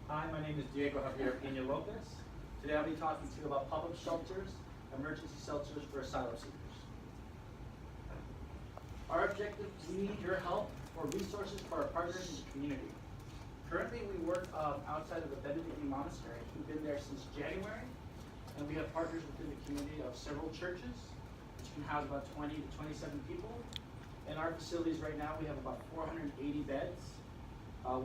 Hi, my name is Diego Javier Pena Lopez. Today I'll be talking to you about pop-up shelters, emergency shelters for asylum seekers. Our objective, we need your help for resources for our partners in the community. Currently we work outside of the Benedictine Monastery. We've been there since January, and we have partners within the community of several churches, which can house about 20 to 27 people. In our facilities right now, we have about 480 beds.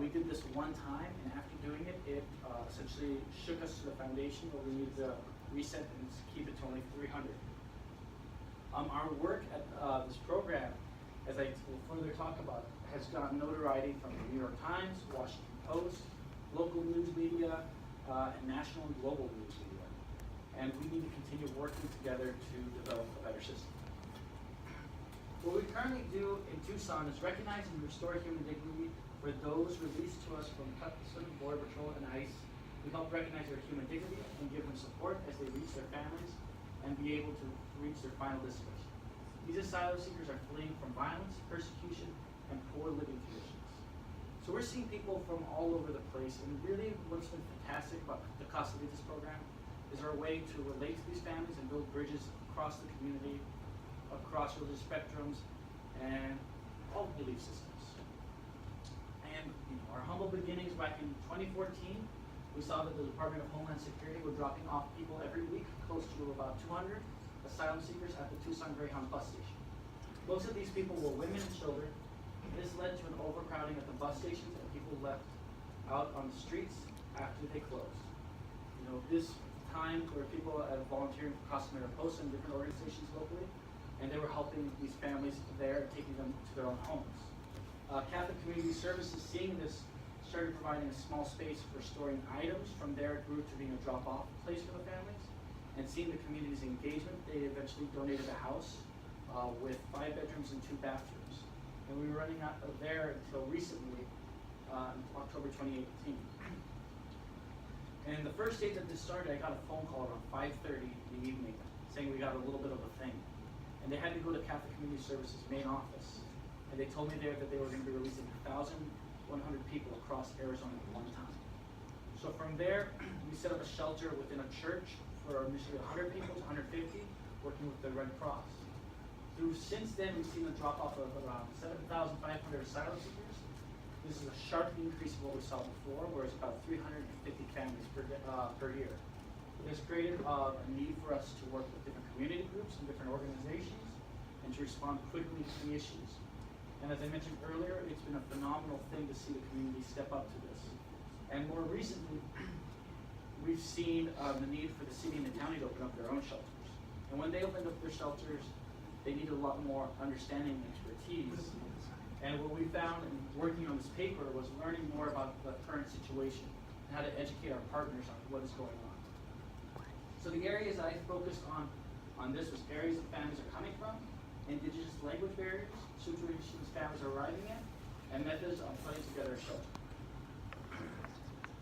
We did this one time, and after doing it, it essentially shook us to the foundation, but we needed to reset and keep it to only 300. Our work at this program, as I will further talk about, has gotten notoriety from the New York Times, Washington Post, local news media, and national and global news media. And we need to continue working together to develop a better system. What we currently do in Tucson is recognize and restore human dignity for those released to us from Customs, Border Patrol, and ICE. We help recognize their human dignity and give them support as they reach their families and be able to reach their final destination. These asylum seekers are fleeing from violence, persecution, and poor living conditions. So we're seeing people from all over the place, and really what's been fantastic about the Casa Vidas program is our way to relate to these families and build bridges across the community, across religious spectrums, and all belief systems. And our humble beginnings back in 2014, we saw that the Department of Homeland Security were dropping off people every week, close to about 200 asylum seekers at the Tucson Greyhound bus station. Most of these people were women and children. This led to an overcrowding at the bus stations, and people left out on the streets after they closed. This time where people volunteering for Casa Mira Post and different organizations locally, and they were helping these families there and taking them to their own homes. Catholic Community Services, seeing this, started providing a small space for storing items. From there, it grew to being a drop-off place for the families. And seeing the community's engagement, they eventually donated a house with 5 bedrooms and 2 bathrooms. And we were running out of there until recently, October 2018. And the first day that this started, I got a phone call around 5:30 in the evening saying we got a little bit of a thing. And they had to go to Catholic Community Services main office. And they told me there that they were going to be releasing 1,100 people across Arizona at one time. So from there, we set up a shelter within a church for initially 100 people to 150, working with the Red Cross. Since then, we've seen a drop-off of around 7,500 asylum seekers. This is a sharp increase of what we saw before, where it's about 350 families per year. This created a need for us to work with different community groups and different organizations and to respond quickly to the issues. And as I mentioned earlier, it's been a phenomenal thing to see the community step up to this. And more recently, we've seen the need for the city and the county to open up their own shelters. And when they opened up their shelters, they needed a lot more understanding and expertise. And what we found in working on this paper was learning more about the current situation and how to educate our partners on what is going on. So the areas I focused on this was areas that families are coming from, indigenous language barriers, situations families are arriving in, and methods on putting together a shelter.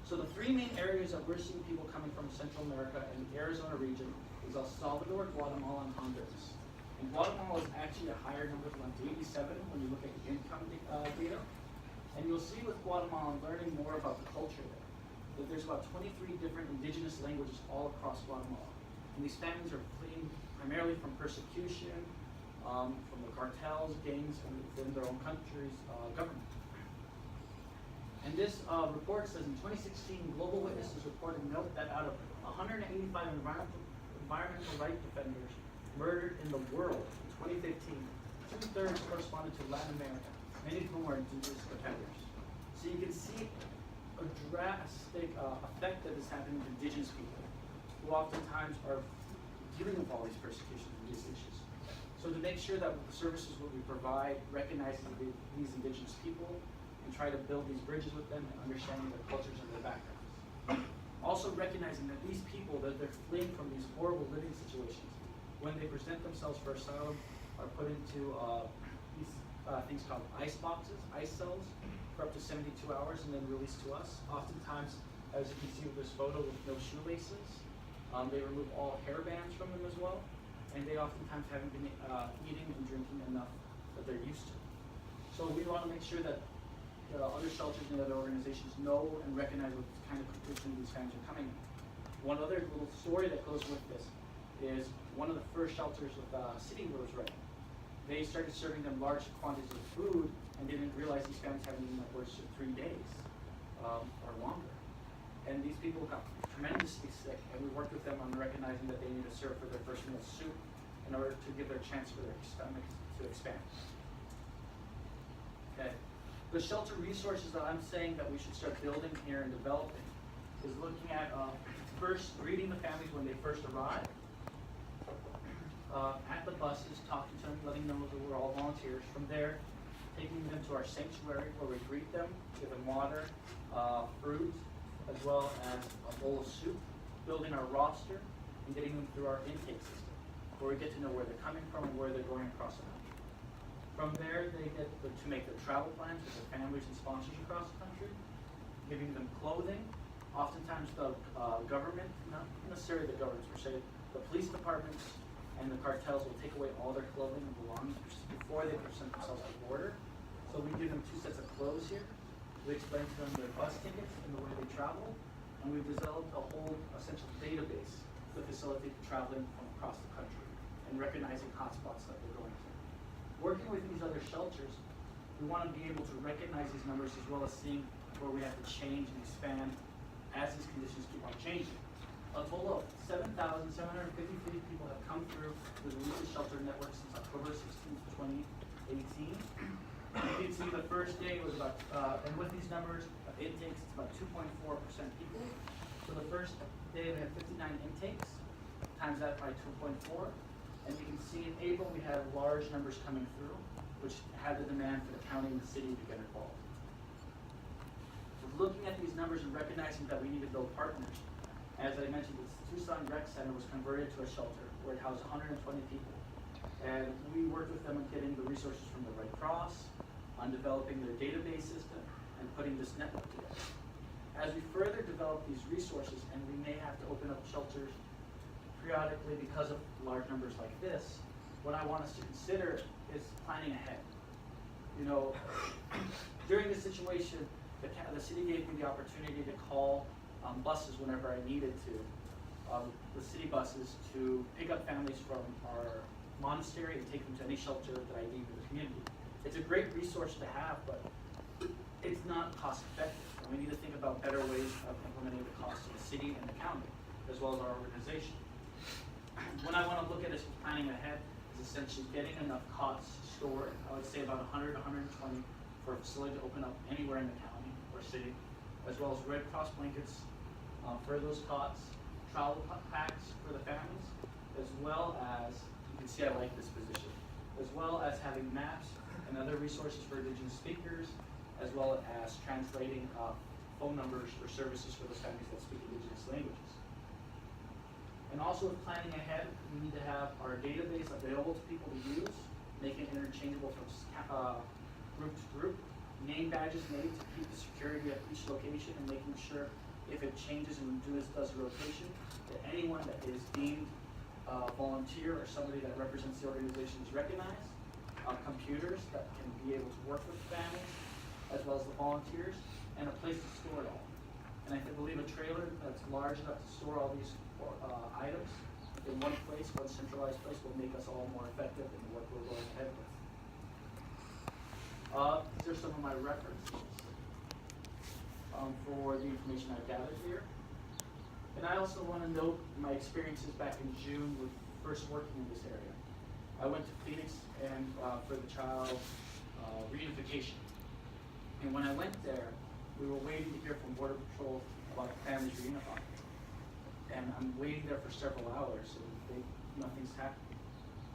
So the 3 main areas that we're seeing people coming from Central America and the Arizona region is El Salvador, Guatemala, and Honduras. And Guatemala is actually a higher number, like 87 when you look at the income data. And you'll see with Guatemala, learning more about the culture there, that there's about 23 different indigenous languages all across Guatemala. And these families are fleeing primarily from persecution, from the cartels, gangs, and within their own country's government. And this report says in 2016, Global Witnesses reported note that out of 185 environmental rights defenders murdered in the world in 2015, 2/3 corresponded to Latin America, many of whom are indigenous defenders. So you can see a drastic effect that is happening to indigenous people, who oftentimes are dealing with all these persecutions and these issues. So to make sure that the services what we provide recognizes these indigenous people and try to build these bridges with them and understanding their cultures and their backgrounds. Also recognizing that these people, that they're fleeing from these horrible living situations, when they present themselves for asylum, are put into these things called ice boxes, ice cells, for up to 72 hours and then released to us. Oftentimes, as you can see with this photo, with no shoelaces. They remove all hair bands from them as well. And they oftentimes haven't been eating and drinking enough that they're used to. So we want to make sure that the other shelters and the other organizations know and recognize what kind of condition these families are coming in. One other little story that goes with this is one of the first shelters with the city was renting. They started serving them large quantities of food and didn't realize these families haven't eaten upwards of 3 days or longer. And these people got tremendously sick, and we worked with them on recognizing that they need to serve for their first meal soup in order to give their chance for their stomachs to expand. Okay. The shelter resources that I'm saying that we should start building here and developing is looking at first greeting the families when they first arrive, at the buses, talking to them, letting them know that we're all volunteers. From there, taking them to our sanctuary where we greet them, give them water, fruit, as well as a bowl of soup, building our roster, and getting them through our intake system, where we get to know where they're coming from and where they're going across the country. From there, they get to make their travel plans with their families and sponsors across the country, giving them clothing. Oftentimes the government, not necessarily the governments per se, the police departments and the cartels will take away all their clothing and belongings before they present themselves at the border. So we give them 2 sets of clothes here. We explain to them their bus tickets and the way they travel, and we've developed a whole essential database to facilitate traveling from across the country and recognizing hotspots that they're going to. Working with these other shelters, we want to be able to recognize these numbers as well as seeing where we have to change and expand as these conditions keep on changing. A total of 7,753 people have come through the Religious Shelter Network since October 16th, 2018. You can see the first day was about, and with these numbers of intakes, it's about 2.4% people. So the first day we had 59 intakes, times that by 2.4. And you can see in April we had large numbers coming through, which had the demand for the county and the city to get involved. So looking at these numbers and recognizing that we need to build partners, as I mentioned, the Tucson Rec Center was converted to a shelter where it housed 120 people. And we worked with them on getting the resources from the Red Cross, on developing their database system, and putting this network together. As we further develop these resources, and we may have to open up shelters periodically because of large numbers like this, what I want us to consider is planning ahead. You know, during this situation, the city gave me the opportunity to call buses whenever I needed to, the city buses, to pick up families from our monastery and take them to any shelter that I need in the community. It's a great resource to have, but it's not cost effective. And we need to think about better ways of implementing the cost to the city and the county, as well as our organization. What I want to look at is planning ahead is essentially getting enough cots stored. I would say about 100 to 120 for a facility to open up anywhere in the county or city, as well as Red Cross blankets for those cots, travel packs for the families, as well as, you can see I like this position, as well as having maps and other resources for Indigenous speakers, as well as translating phone numbers for services for those families that speak Indigenous languages. And also with planning ahead, we need to have our database available to people to use, making it interchangeable from group to group, name badges made to keep the security at each location, and making sure if it changes and does a rotation, that anyone that is deemed a volunteer or somebody that represents the organization is recognized, computers that can be able to work with families, as well as the volunteers, and a place to store it all. And I believe a trailer that's large enough to store all these items in one place, one centralized place, will make us all more effective in what we're going ahead with. These are some of my references for the information I've gathered here. And I also want to note my experiences back in June with first working in this area. I went to Phoenix and for the child reunification. And when I went there, we were waiting to hear from Border Patrol about families reunifying. And I'm waiting there for several hours, and nothing's happening.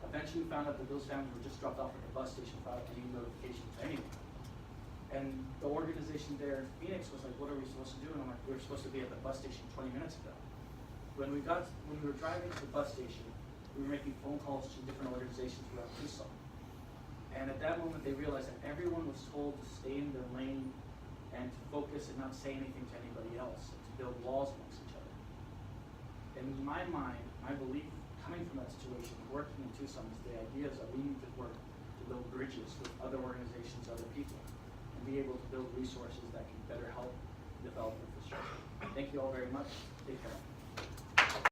Eventually, we found out that those families were just dropped off at the bus station without any notification to anyone. And the organization there in Phoenix was like, "What are we supposed to do?" And I'm like, "We were supposed to be at the bus station 20 minutes ago." When we were driving to the bus station, we were making phone calls to different organizations throughout Tucson. And at that moment, they realized that everyone was told to stay in their lane and to focus and not say anything to anybody else, and to build walls amongst each other. And in my mind, my belief coming from that situation, working in Tucson, is the idea is that we need to work to build bridges with other organizations, other people, and be able to build resources that can better help develop infrastructure. Thank you all very much. Take care.